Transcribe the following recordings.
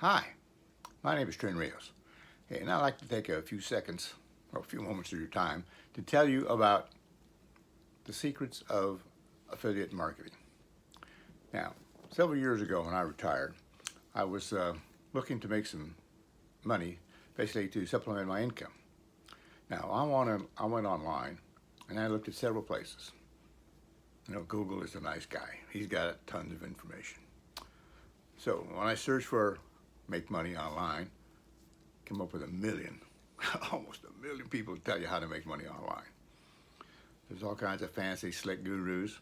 Hi, my name is Trin Rios. Hey, and I'd like to take a few seconds or a few moments of your time to tell you about the secrets of affiliate marketing. Now, several years ago when I retired, I was looking to make some money, basically to supplement my income. Now, I went online and I looked at several places. Google is a nice guy. He's got tons of information. So when I searched for make money online, came up with a million, almost a million people tell you how to make money online. There's all kinds of fancy, slick gurus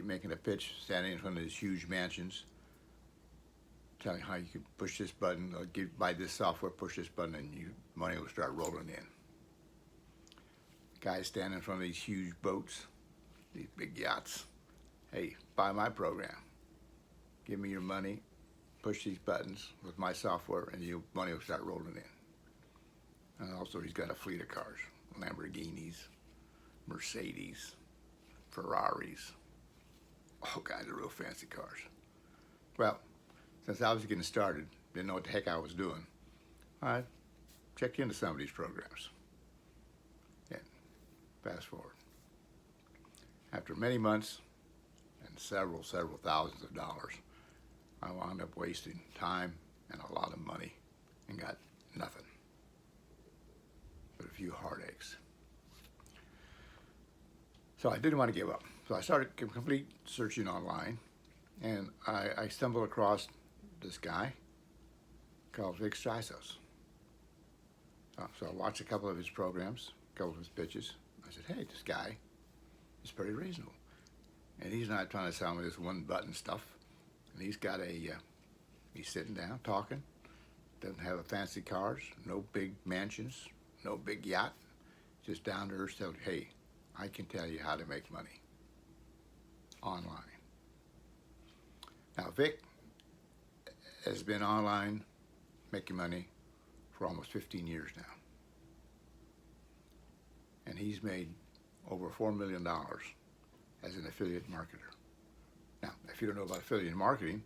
making a pitch, standing in front of these huge mansions, telling how you can push this button, or buy this software, push this button, and money will start rolling in. Guys standing in front of these huge boats, these big yachts. Hey, buy my program. Give me your money, push these buttons with my software, and your money will start rolling in. And also, he's got a fleet of cars: Lamborghinis, Mercedes, Ferraris, all kinds of real fancy cars. Well, since I was getting started, didn't know what the heck I was doing, I checked into some of these programs. And fast forward. After many months and several thousands of dollars, I wound up wasting time and a lot of money and got nothing but a few heartaches. So I didn't want to give up. So I started complete searching online, and I stumbled across this guy called Trin Rios. So I watched a couple of his programs, a couple of his pitches. I said, hey, this guy is pretty reasonable. And he's not trying to sell me this one button stuff. And he's got he's sitting down talking, doesn't have a fancy cars, no big mansions, no big yacht, just down to earth telling, hey, I can tell you how to make money online. Now, Vic has been online making money for almost 15 years now. And he's made over $4 million as an affiliate marketer. Now, if you don't know about affiliate marketing,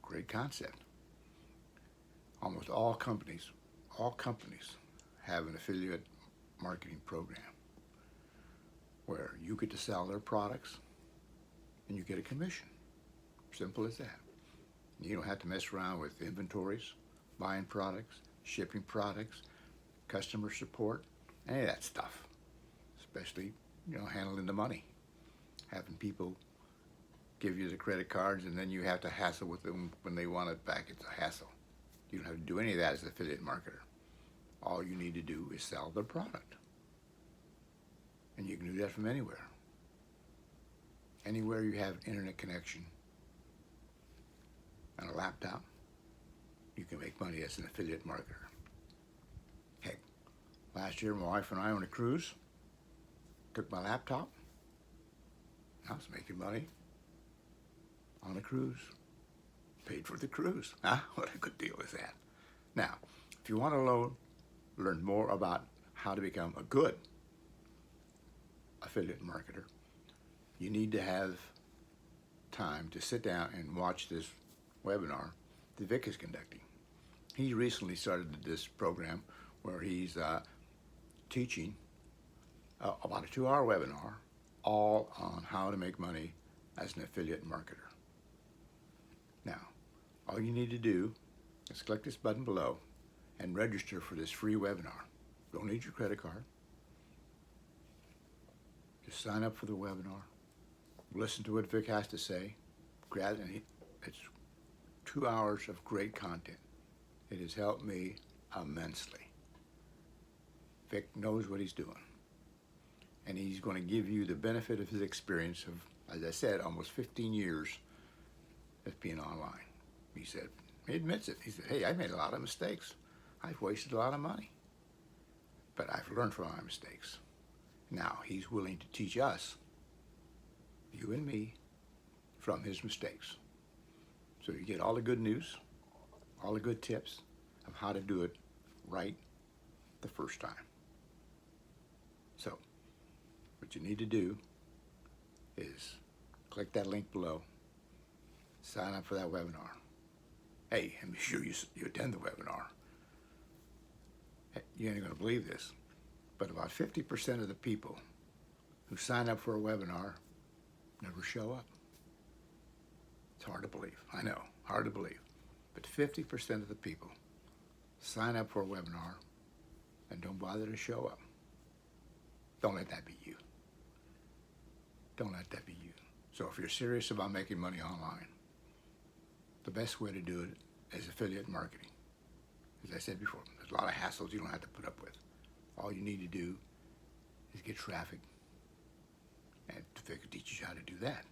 great concept. Almost all companies have an affiliate marketing program where you get to sell their products and you get a commission. Simple as that. You don't have to mess around with inventories, buying products, shipping products, customer support, any of that stuff. Especially, handling the money. Having people give you the credit cards and then you have to hassle with them when they want it back. It's a hassle. You don't have to do any of that as an affiliate marketer. All you need to do is sell their product. And you can do that from anywhere. Anywhere you have internet connection and a laptop, you can make money as an affiliate marketer. Heck, last year my wife and I on a cruise, took my laptop, I was making money on a cruise. Paid for the cruise. What a good deal is that. Now, if you want to learn more about how to become a good affiliate marketer, you need to have time to sit down and watch this webinar that Vic is conducting. He recently started this program where he's teaching about a 2-hour webinar all on how to make money as an affiliate marketer. Now, all you need to do is click this button below and register for this free webinar. Don't need your credit card. Just sign up for the webinar, listen to what Vic has to say, it's 2 hours of great content. It has helped me immensely. Vic knows what he's doing. And he's going to give you the benefit of his experience of, as I said, almost 15 years of being online. He admits it. He said, hey, I made a lot of mistakes. I've wasted a lot of money. But I've learned from my mistakes. Now he's willing to teach us, you and me, from his mistakes. So you get all the good news, all the good tips of how to do it right the first time. So what you need to do is click that link below, sign up for that webinar, hey, and be sure you attend the webinar. Hey, you ain't going to believe this, but about 50% of the people who sign up for a webinar never show up. It's hard to believe. I know, hard to believe. But 50% of the people sign up for a webinar and don't bother to show up. Don't let that be you. Don't let that be you. So if you're serious about making money online, the best way to do it is affiliate marketing. As I said before, there's a lot of hassles you don't have to put up with. All you need to do is get traffic, and Fix teaches you how to do that.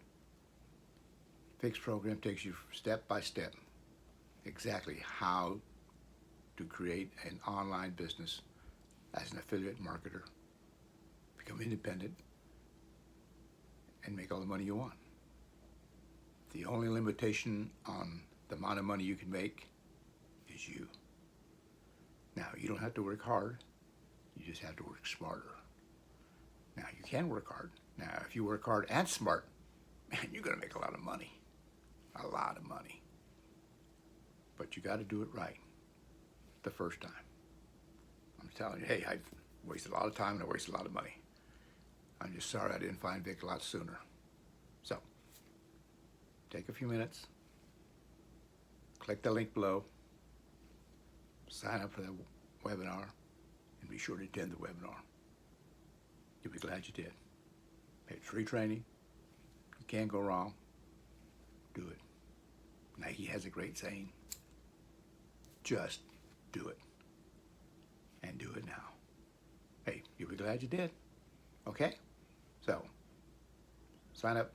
Fix program takes you step by step exactly how to create an online business as an affiliate marketer, become independent, and make all the money you want. The only limitation on the amount of money you can make is you. Now, you don't have to work hard, you just have to work smarter. Now, you can work hard. Now, if you work hard and smart, man, you're going to make a lot of money. A lot of money. But you got to do it right the first time. I'm telling you, hey, I've wasted a lot of time and I wasted a lot of money. I'm just sorry I didn't find Vic a lot sooner. So, take a few minutes, click the link below, sign up for the webinar, and be sure to attend the webinar. You'll be glad you did. It's free training. You can't go wrong. Do it. Nike has a great saying, just do it. And do it now. Hey, you'll be glad you did. Okay? So, sign up,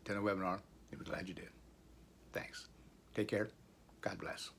attend a webinar, you'll be glad you did. Thanks. Take care. God bless.